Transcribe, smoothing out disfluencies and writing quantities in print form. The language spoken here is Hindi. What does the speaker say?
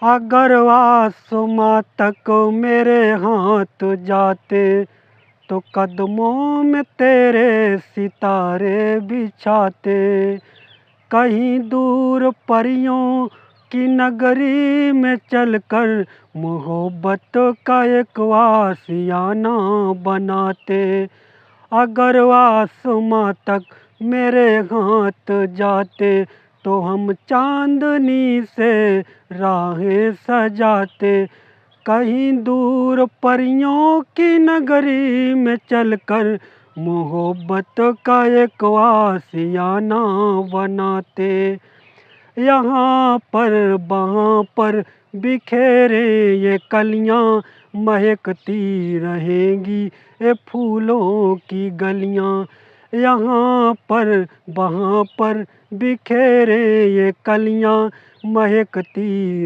अगर आसमां तक मेरे हाथ जाते तो कदमों में तेरे सितारे बिछाते। कहीं दूर परियों की नगरी में चलकर मोहब्बत का एक आशियाना बनाते। अगर आसमां तक मेरे हाथ जाते तो हम चांदनी से राहें सजाते। कहीं दूर परियों की नगरी में चलकर मोहब्बत का एक आशियाना बनाते। यहाँ पर वहाँ पर बिखेरे ये कलियाँ महकती रहेंगी ये फूलों की गलियाँ। यहाँ पर वहाँ पर बिखेरे ये कलियाँ महकती